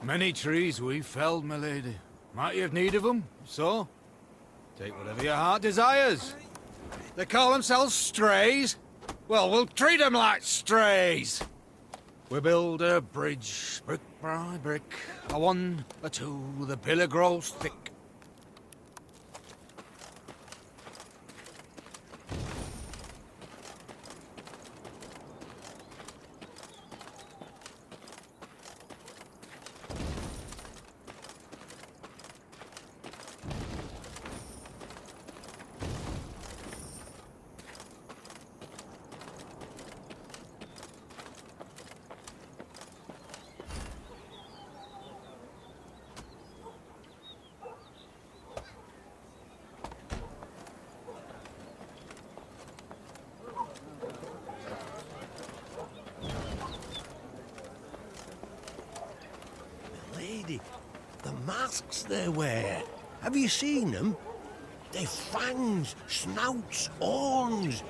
Many trees we felled, my lady. Might you have need of them? So, take whatever your heart desires. They call themselves strays? Well, we'll treat them like strays. We build a bridge, brick by brick. A one, a two, the pillar grows thick. Lady, the masks they wear. Have you seen them? They've fangs, snouts, horns.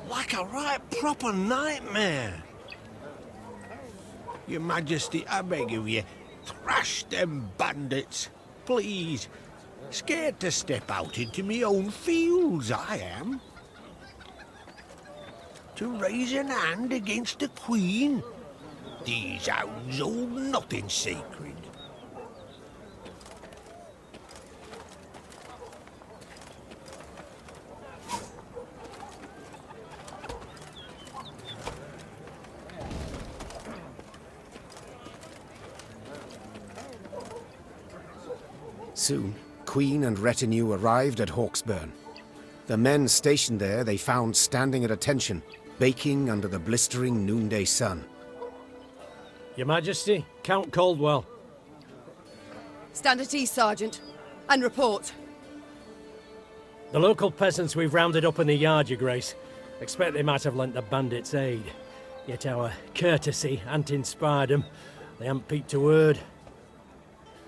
Like a right proper nightmare. Your Majesty, I beg of you, thrash them bandits, please. Scared to step out into me own fields, I am. To raise an hand against the Queen? These hounds hold nothing sacred. Soon, Queen and retinue arrived at Hawksburn. The men stationed there they found standing at attention, baking under the blistering noonday sun. Your Majesty, Count Caldwell. Stand at ease, Sergeant, and report. The local peasants we've rounded up in the yard, Your Grace. Expect they might have lent the bandits aid. Yet our courtesy hadn't inspired them. They haven't peeped a word.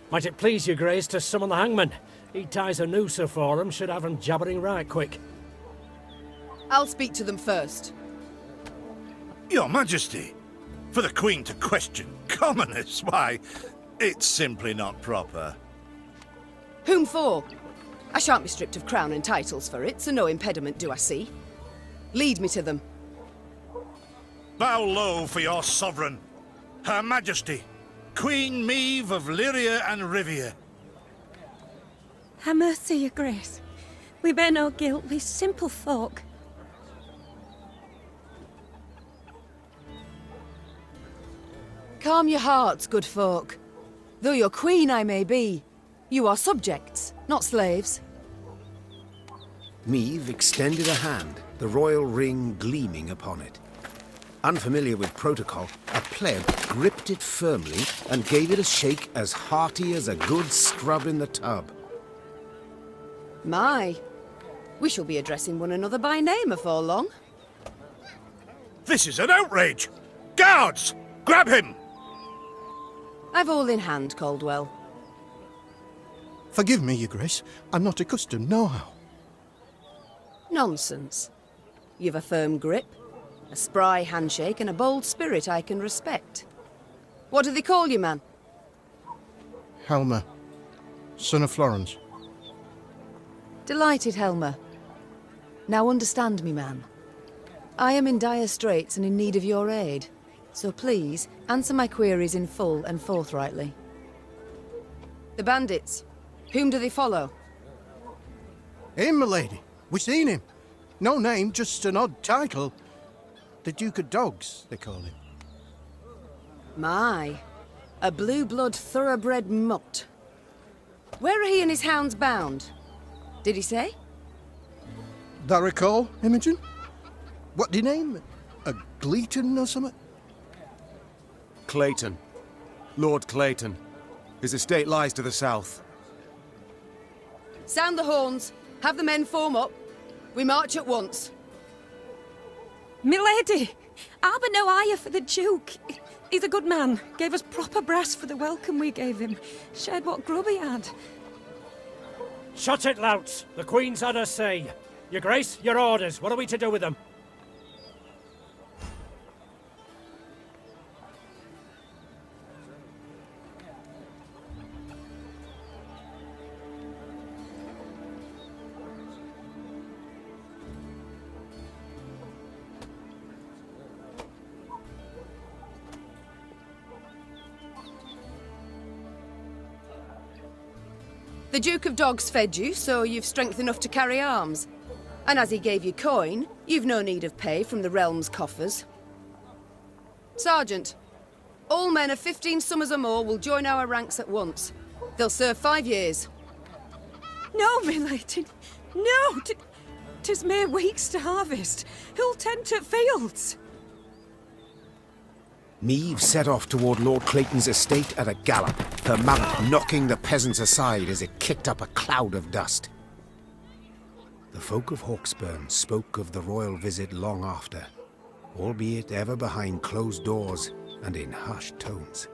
Might it please Your Grace to summon the hangman? He ties a noose for them, should have them jabbering right quick. I'll speak to them first. Your Majesty, for the Queen to question commoners, why, it's simply not proper. Whom for? I shan't be stripped of crown and titles for it, so no impediment do I see. Lead me to them. Bow low for your sovereign, Her Majesty, Queen Meve of Lyria and Rivia. Ha' mercy, Your Grace. We bear no guilt, we simple folk. Calm your hearts, good folk. Though your queen I may be, you are subjects, not slaves. Meve extended a hand, the royal ring gleaming upon it. Unfamiliar with protocol, a pleb gripped it firmly and gave it a shake as hearty as a good scrub in the tub. My, we shall be addressing one another by name afore long. This is an outrage! Guards! Grab him! I've all in hand, Caldwell. Forgive me, Your Grace. I'm not accustomed, nohow. Nonsense. You've a firm grip, a spry handshake, and a bold spirit I can respect. What do they call you, man? Helmer, son of Florence. Delighted, Helmer. Now understand me, man. I am in dire straits and in need of your aid. So please, answer my queries in full and forthrightly. The bandits. Whom do they follow? Him, my lady. We seen him. No name, just an odd title. The Duke of Dogs, they call him. My, a blue-blood thoroughbred mutt. Where are he and his hounds bound? Did he say? That recall, Imogen? What do you name? A Gleeton or something? Clayton. Lord Clayton. His estate lies to the south. Sound the horns. Have the men form up. We march at once. Milady, I'll be no higher for the Duke. He's a good man. Gave us proper brass for the welcome we gave him. Shared what grub he had. Shut it, louts. The Queen's had her say. Your Grace, your orders. What are we to do with them? The Duke of Dogs fed you, so you've strength enough to carry arms. And as he gave you coin, you've no need of pay from the realm's coffers. Sergeant, all men of 15 summers or more will join our ranks at once. They'll serve 5 years. No, my lady. No! 'Tis mere weeks to harvest. Who'll tend to fields? Meave set off toward Lord Clayton's estate at a gallop, her mount knocking the peasants aside as it kicked up a cloud of dust. The folk of Hawksburn spoke of the royal visit long after, albeit ever behind closed doors and in hushed tones.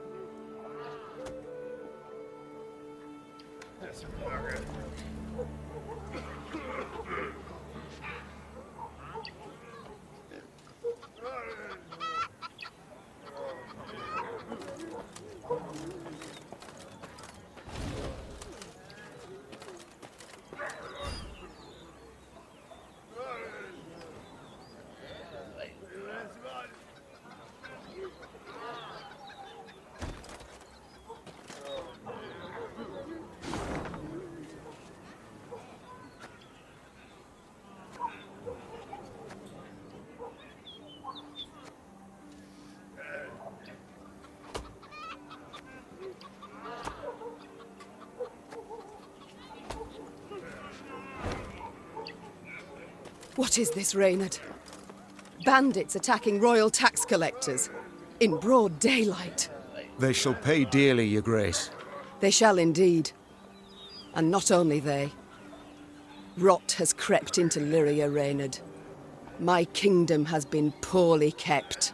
What is this, Reynard? Bandits attacking royal tax collectors in broad daylight. They shall pay dearly, your grace. They shall indeed. And not only they. Rot has crept into Lyria, Reynard. My kingdom has been poorly kept.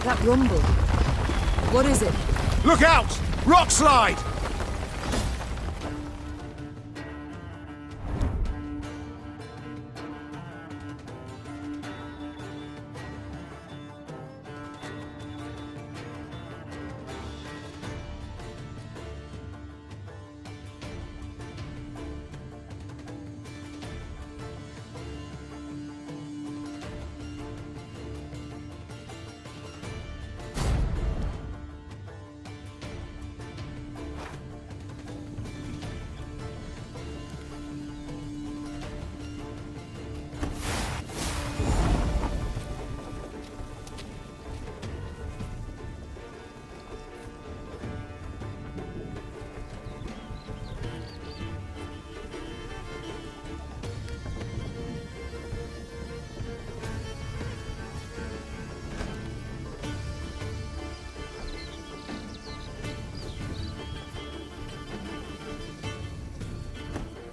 That rumble. What is it? Look out! Rock slide!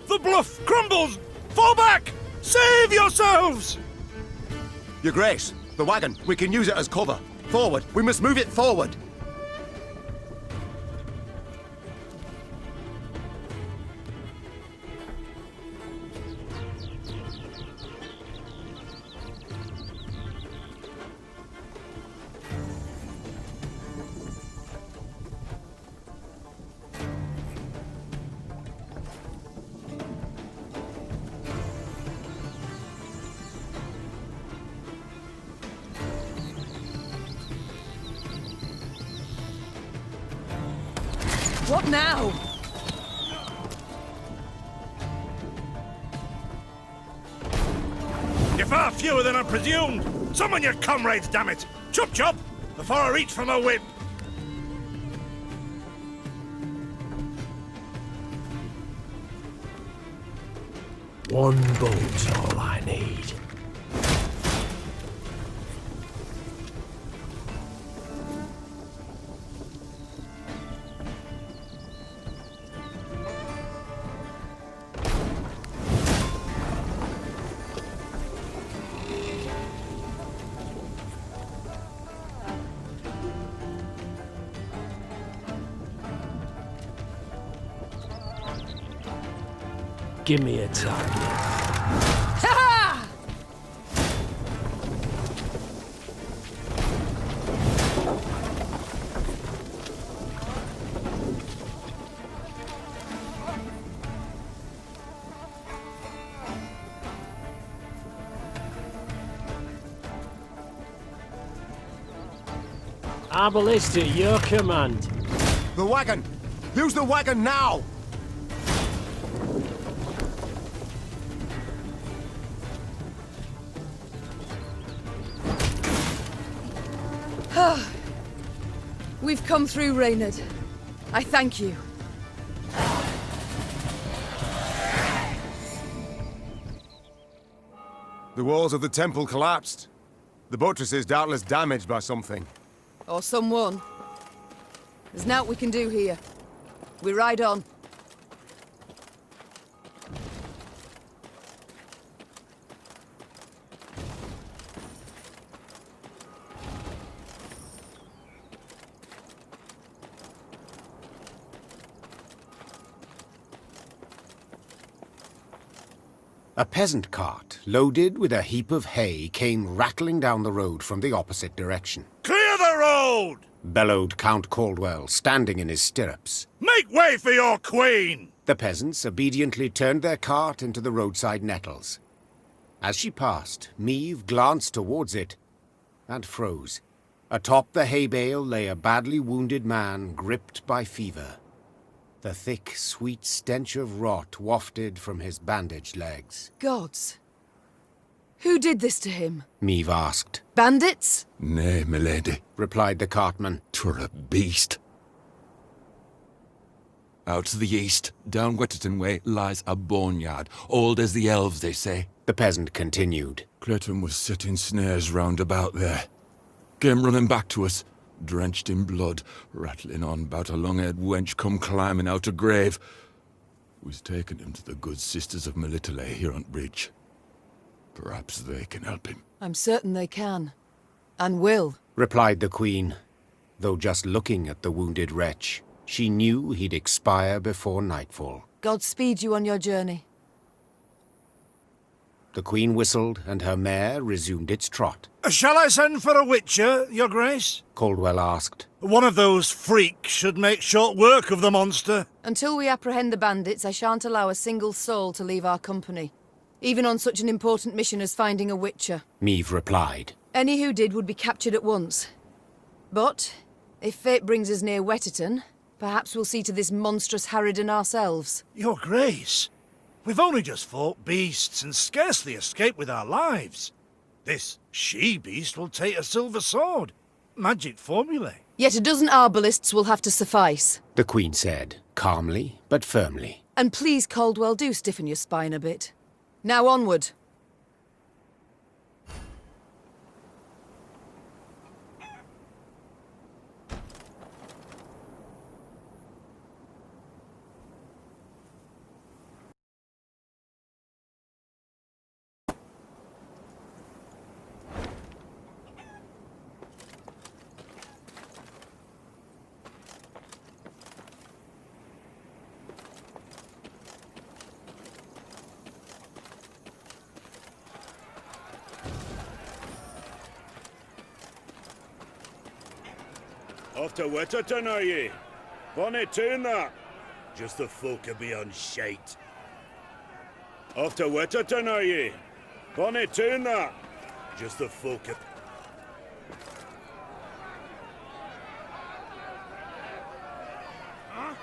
The bluff crumbles! Fall back! Save yourselves! Your grace, the wagon. We can use it as cover. Forward. We must move it forward. What now? You're far fewer than I presumed. Summon your comrades, damn it! Chop chop! Before I reach for my whip. One boat's all I need. Give me a target. Ha! Our ballista, your command. The wagon! Use the wagon now! We've come through, Reynard. I thank you. The walls of the temple collapsed. The buttress is doubtless damaged by something. Or someone. There's naught we can do here. We ride on. A peasant cart, loaded with a heap of hay, came rattling down the road from the opposite direction. Clear the road! Bellowed Count Caldwell, standing in his stirrups. Make way for your queen! The peasants obediently turned their cart into the roadside nettles. As she passed, Meave glanced towards it and froze. Atop the hay bale lay a badly wounded man gripped by fever. The thick, sweet stench of rot wafted from his bandaged legs. Gods. Who did this to him? Meave asked. Bandits? Nay, milady, Replied the cartman. 'twere a beast. Out to the east, down Wetterton way, lies a boneyard, old as the elves, they say. The peasant continued. Clayton was setting snares round about there. Came running back to us, drenched in blood, rattling on about a long-haired wench come climbing out a grave. We's taken him to the good sisters of Melitele here on bridge. Perhaps they can help him. I'm certain they can. And will. Replied the queen, though just looking at the wounded wretch, she knew he'd expire before nightfall. God speed you on your journey. The queen whistled, and her mare resumed its trot. Shall I send for a witcher, your grace? Caldwell asked. One of those freaks should make short work of the monster. Until we apprehend the bandits, I shan't allow a single soul to leave our company. Even on such an important mission as finding a witcher. Meave replied. Any who did would be captured at once. But, if fate brings us near Wetterton, perhaps we'll see to this monstrous harridan ourselves. Your grace, we've only just fought beasts and scarcely escaped with our lives. This she-beast will take a silver sword. Magic formulae. Yet a dozen arbalists will have to suffice. The queen said, calmly but firmly. And please, Caldwell, do stiffen your spine a bit. Now onward. Off to Wetterton, are ye? Bonnie tune that. Just the folk are beyond shite. Off to Wetterton, are ye? Bonnie tune that. Just the folk are... Huh?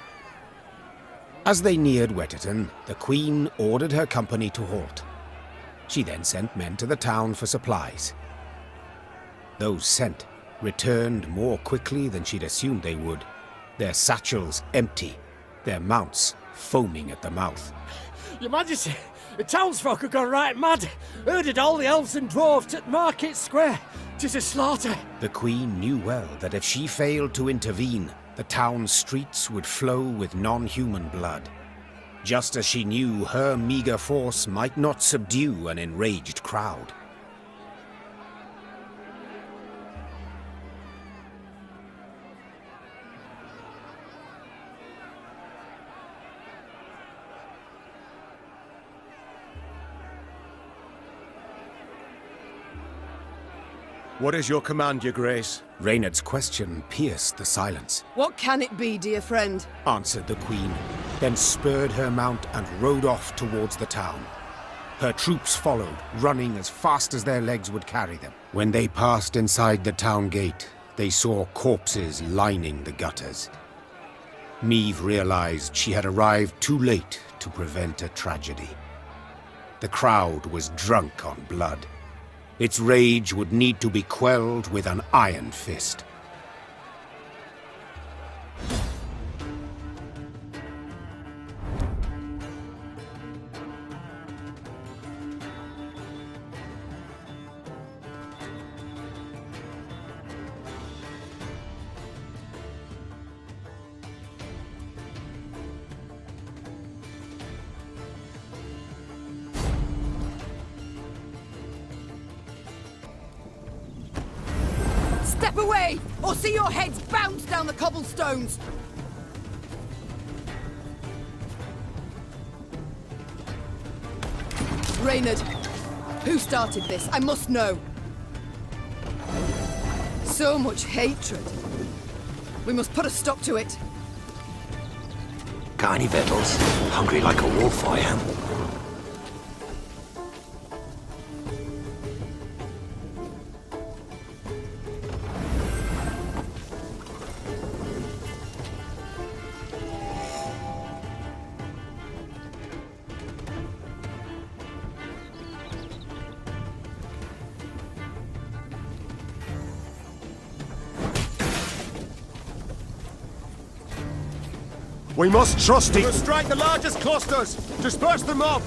As they neared Wetterton, the Queen ordered her company to halt. She then sent men to the town for supplies. Those sent returned more quickly than she'd assumed they would, their satchels empty, their mounts foaming at the mouth. Your Majesty, the townsfolk have gone right mad. Herded all the elves and dwarves at Market Square. 'Tis a slaughter. The Queen knew well that if she failed to intervene, the town's streets would flow with non-human blood. Just as she knew her meager force might not subdue an enraged crowd. What is your command, Your Grace? Reynard's question pierced the silence. What can it be, dear friend? Answered the Queen, then spurred her mount and rode off towards the town. Her troops followed, running as fast as their legs would carry them. When they passed inside the town gate, they saw corpses lining the gutters. Maeve realized she had arrived too late to prevent a tragedy. The crowd was drunk on blood. Its rage would need to be quelled with an iron fist. Step away, or see your heads bounce down the cobblestones! Reynard, who started this? I must know. So much hatred. We must put a stop to it. Got any victuals? Hungry like a wolf, I am. We must trust it. We'll strike the largest clusters. Disperse the mob.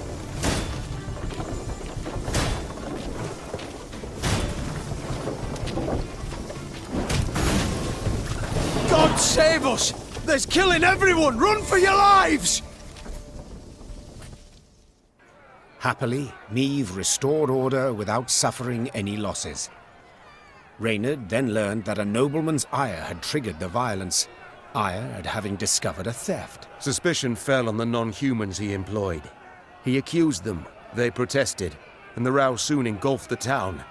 God save us! There's killing everyone! Run for your lives! Happily, Maeve restored order without suffering any losses. Reynard then learned that a nobleman's ire had triggered the violence, ire at having discovered a theft. Suspicion fell on the non-humans he employed. He accused them, they protested, and the row soon engulfed the town.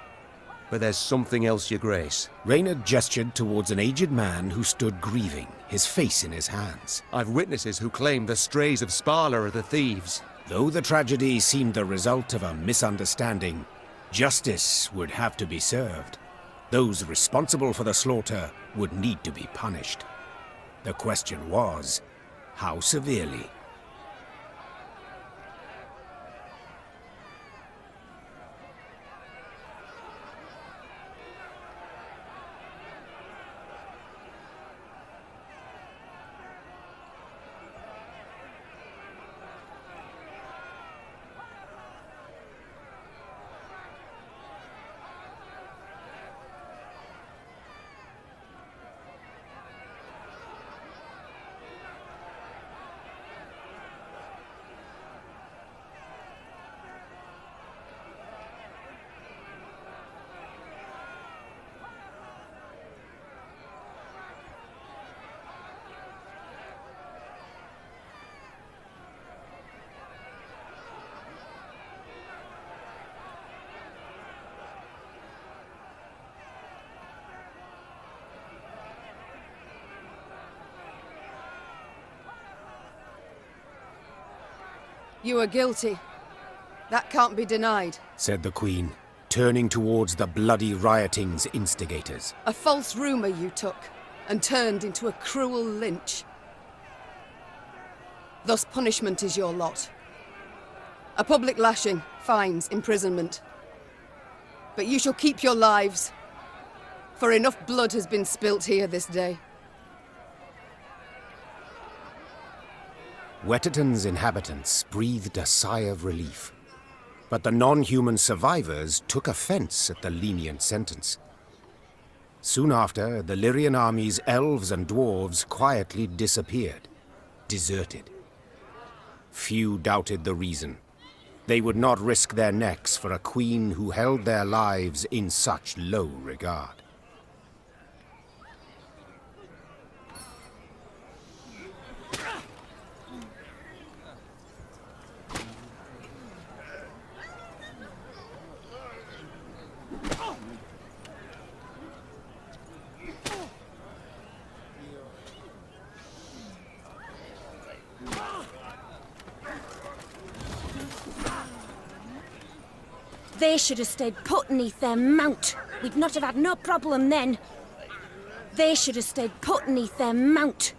But there's something else, Your Grace. Reynard gestured towards an aged man who stood grieving, his face in his hands. I've witnesses who claim the strays of Sparla are the thieves. Though the tragedy seemed the result of a misunderstanding, justice would have to be served. Those responsible for the slaughter would need to be punished. The question was, how severely? You are guilty. That can't be denied. Said the Queen, turning towards the bloody rioting's instigators. A false rumor you took, and turned into a cruel lynch. Thus punishment is your lot. A public lashing, fines, imprisonment. But you shall keep your lives, for enough blood has been spilt here this day. Wetterton's inhabitants breathed a sigh of relief, but the non-human survivors took offense at the lenient sentence. Soon after, the Lyrian army's elves and dwarves quietly disappeared, deserted. Few doubted the reason. They would not risk their necks for a queen who held their lives in such low regard. They should have stayed put neath their mount. We'd not have had no problem then. They should have stayed put neath their mount.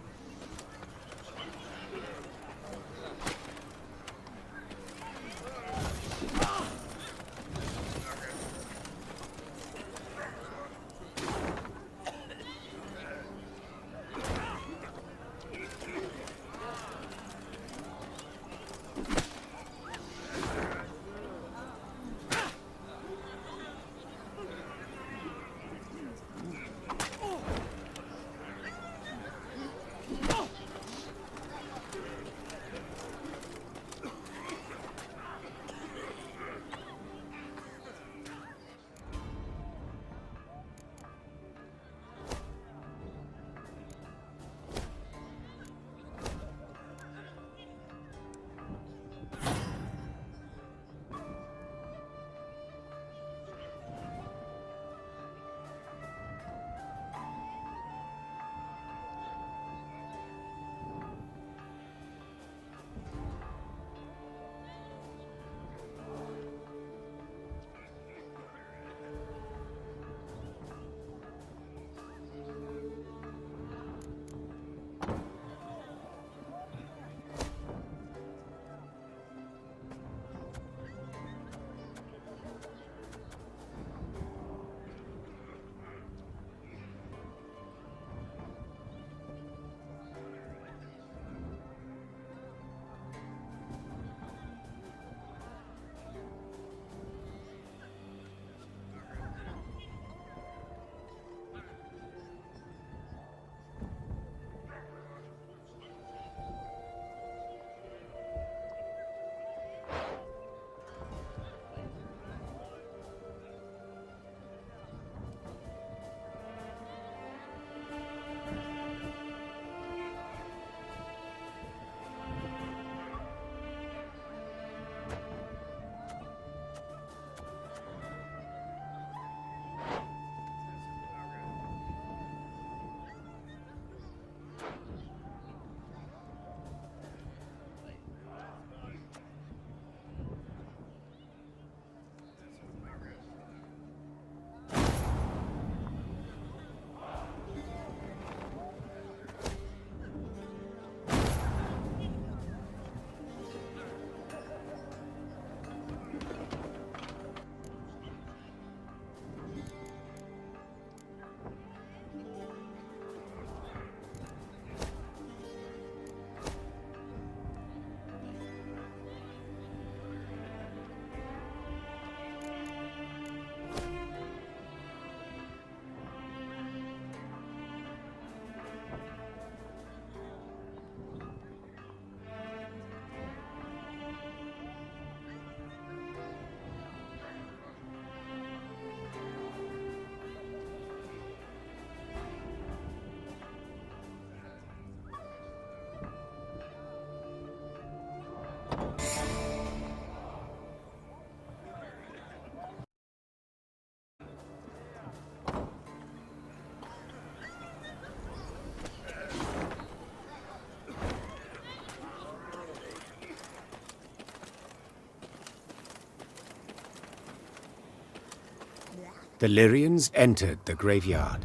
The Lyrians entered the graveyard.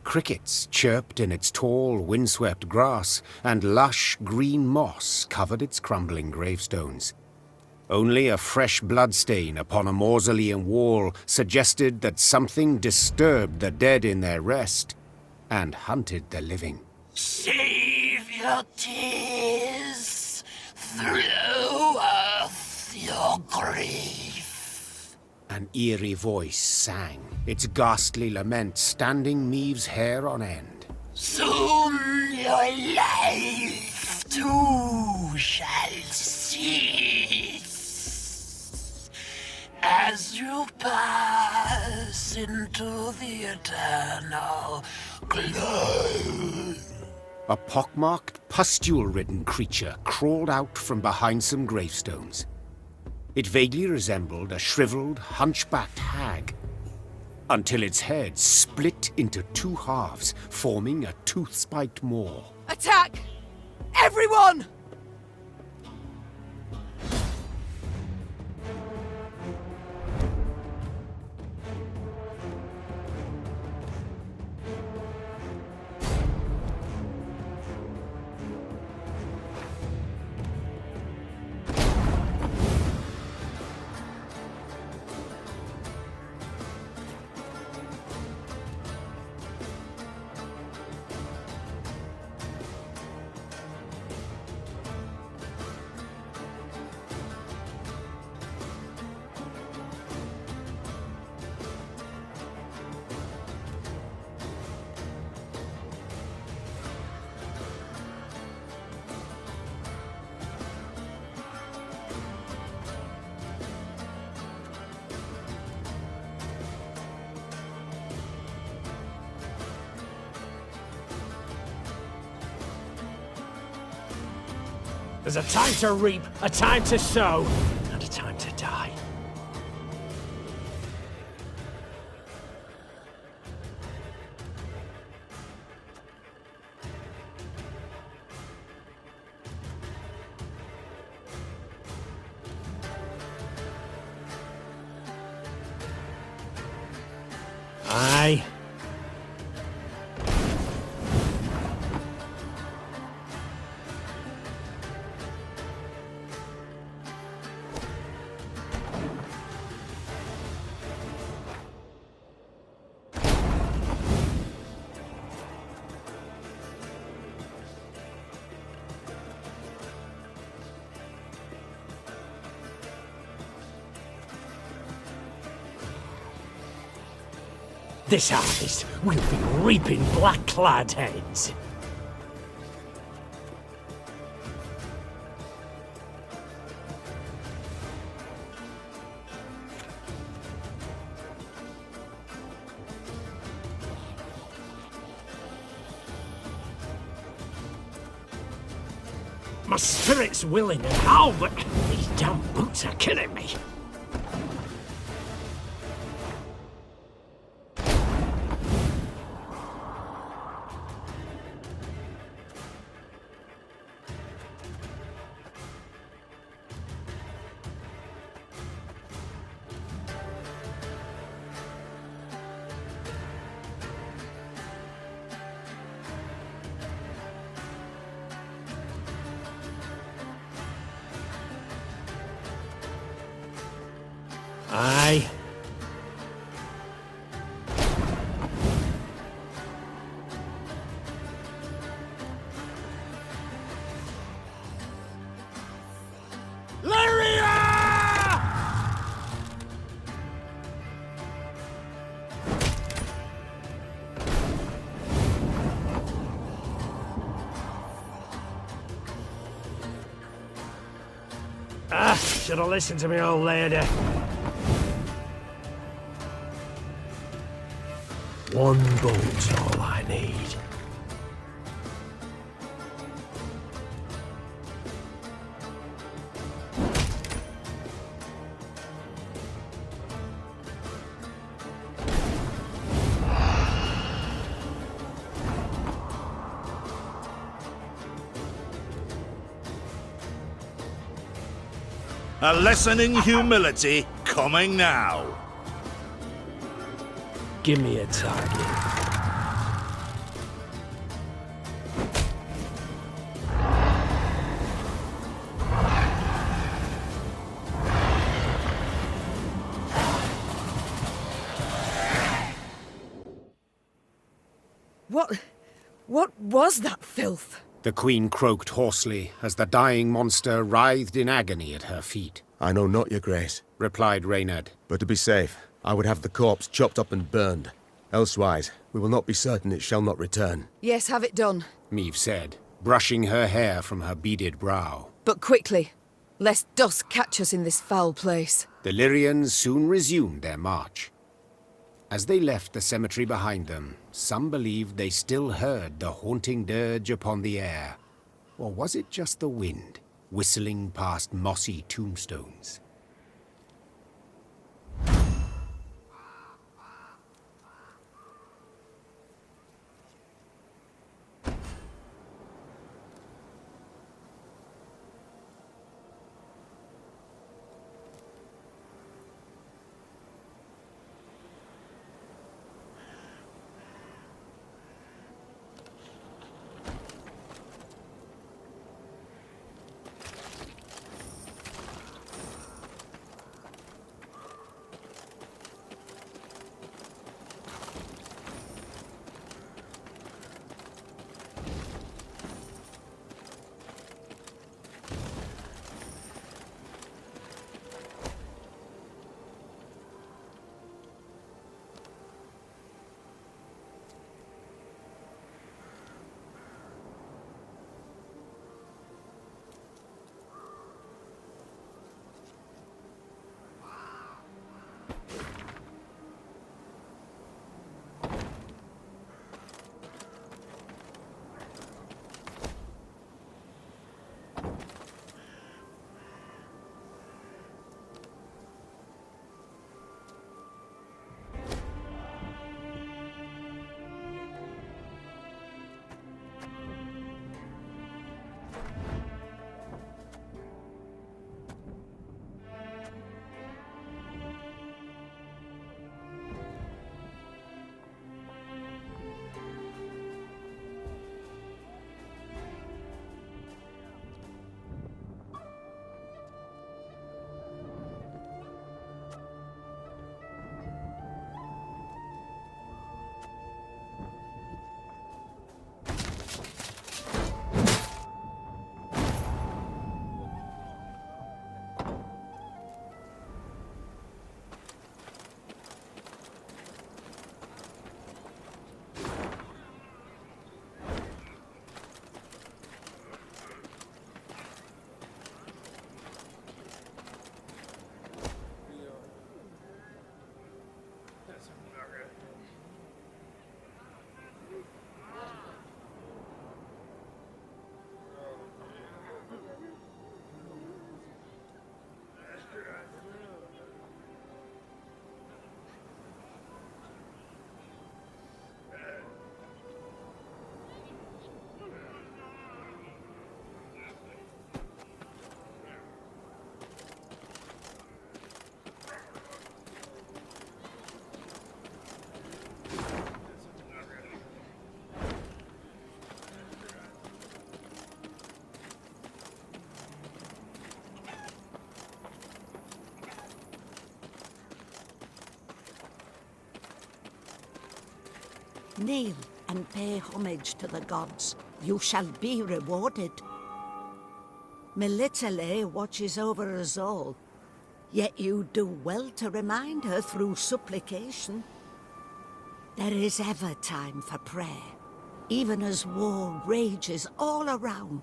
Crickets chirped in its tall, windswept grass, and lush green moss covered its crumbling gravestones. Only a fresh bloodstain upon a mausoleum wall suggested that something disturbed the dead in their rest and hunted the living. Save your tears, throw earth your grief. An eerie voice sang, its ghastly lament standing Maeve's hair on end. Soon your life too shall cease as you pass into the eternal glow. A pockmarked, pustule-ridden creature crawled out from behind some gravestones. It vaguely resembled a shriveled, hunchbacked hag, until its head split into two halves, forming a tooth-spiked maw. Attack! Everyone! There's a time to reap, a time to sow, and a time to die. Aye. This harvest, we'll be reaping black-clad heads. My spirit's willing and all, but these damn boots are killing me. Aye. Should have listened to me old lady. One boat's all I need. A lesson in humility coming now. Give me a target. What was that filth? The queen croaked hoarsely as the dying monster writhed in agony at her feet. I know not, your grace, Replied Reynard. but to be safe, I would have the corpse chopped up and burned. Elsewise, we will not be certain it shall not return. Yes, have it done. Meve said, brushing her hair from her beaded brow. But quickly, lest dusk catch us in this foul place. The Lyrians soon resumed their march. As they left the cemetery behind them, some believed they still heard the haunting dirge upon the air. Or was it just the wind, whistling past mossy tombstones? Kneel and pay homage to the gods. You shall be rewarded. Melitele watches over us all, yet you do well to remind her through supplication. There is ever time for prayer, even as war rages all around.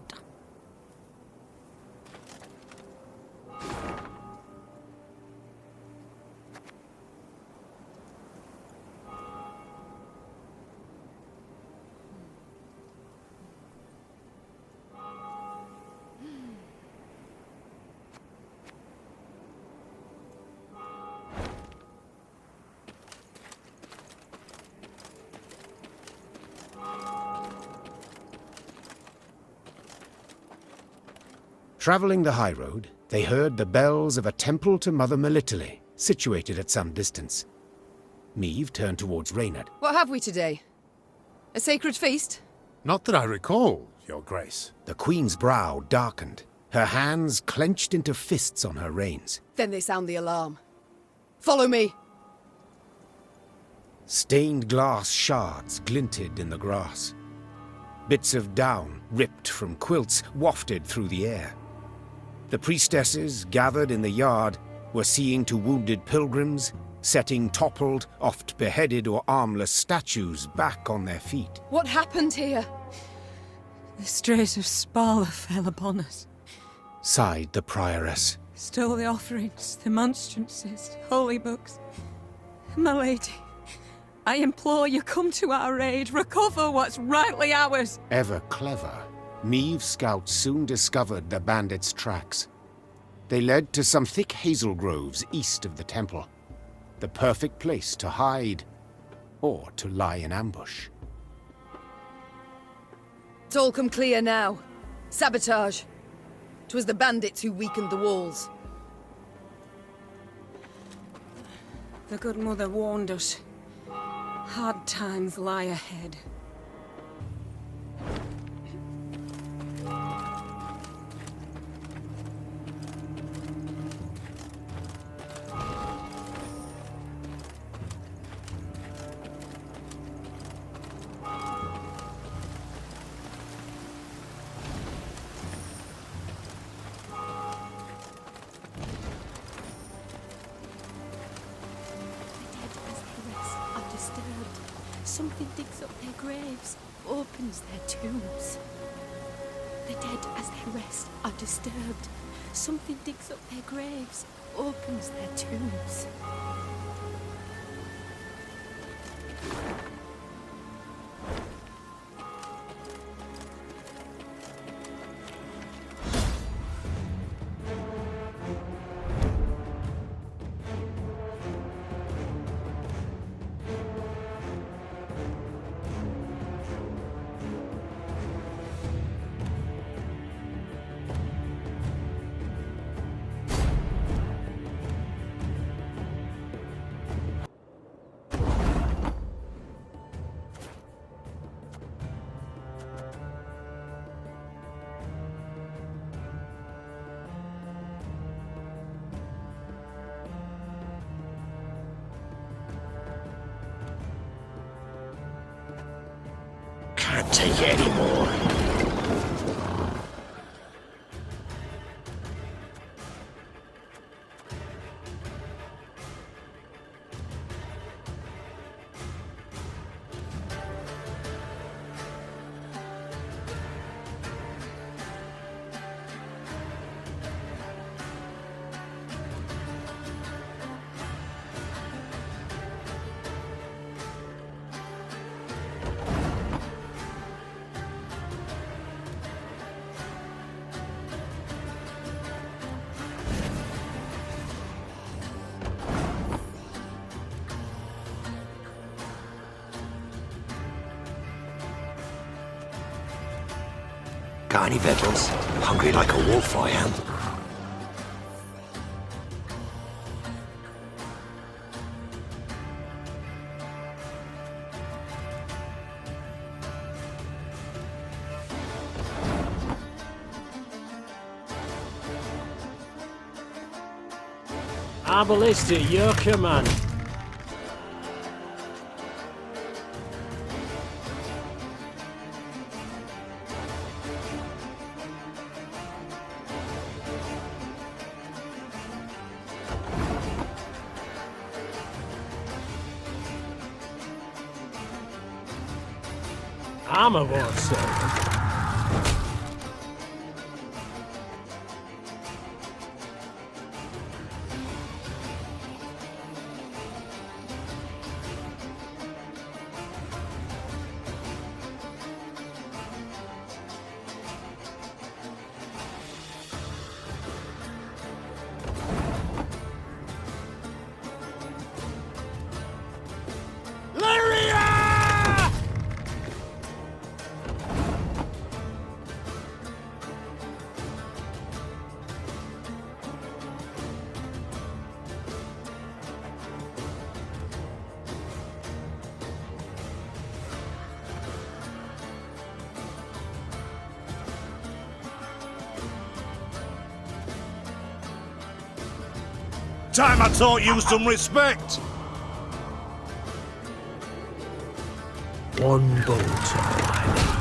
Travelling the high road, they heard the bells of a temple to Mother Melitele, situated at some distance. Meve turned towards Reynard. What have we today? A sacred feast? Not that I recall, Your Grace. The Queen's brow darkened, her hands clenched into fists on her reins. Then they sound the alarm. Follow me! Stained glass shards glinted in the grass. Bits of down, ripped from quilts, wafted through the air. The priestesses, gathered in the yard, were seeing to wounded pilgrims, setting toppled, oft beheaded or armless statues back on their feet. What happened here? The strays of Spala fell upon us. Sighed the prioress. Stole the offerings, the monstrances, holy books. My lady, I implore you, come to our aid, recover what's rightly ours. Ever clever, Meave's scouts soon discovered the bandits' tracks. They led to some thick hazel groves east of the temple. The perfect place to hide, or to lie in ambush. It's all come clear now. Sabotage. 'Twas the bandits who weakened the walls. The good mother warned us. Hard times lie ahead. Something digs up their graves, opens their tombs. The dead, as they rest, are disturbed. Something digs up their graves, opens their tombs. Can't take it anymore. Got any victuals? Hungry like a wolf, I am. Our ballista, your command. Armor won't save them. Time I taught you some respect. one bolt all I need.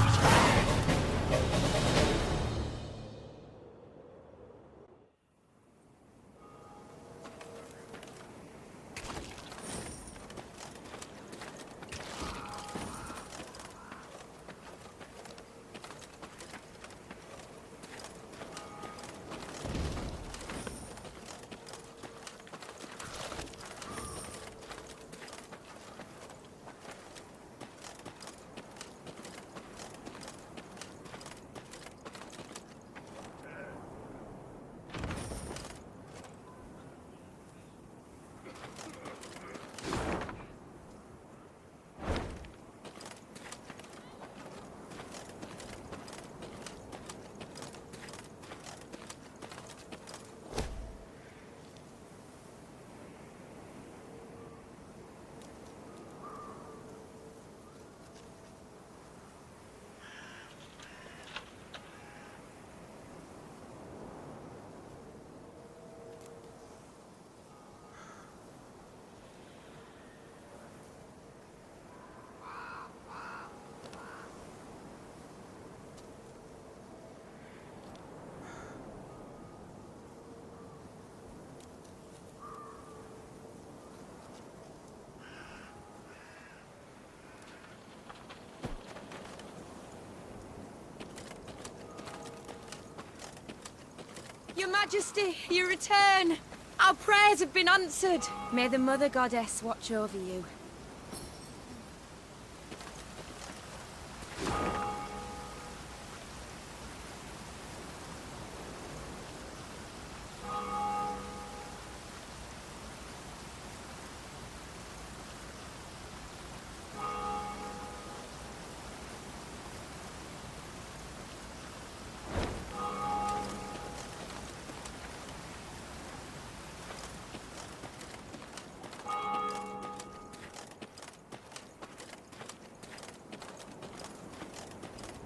Your Majesty, you return! Our prayers have been answered! May the Mother Goddess watch over you.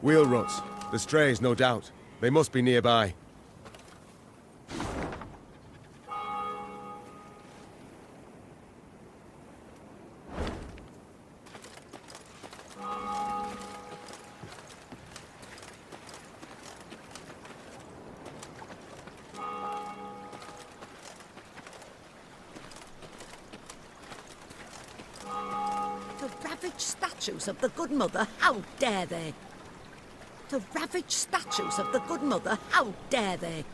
Wheel ruts. The strays, no doubt. They must be nearby. To ravage statues of the Good Mother, how dare they? To ravage statues of the Good Mother, how dare they?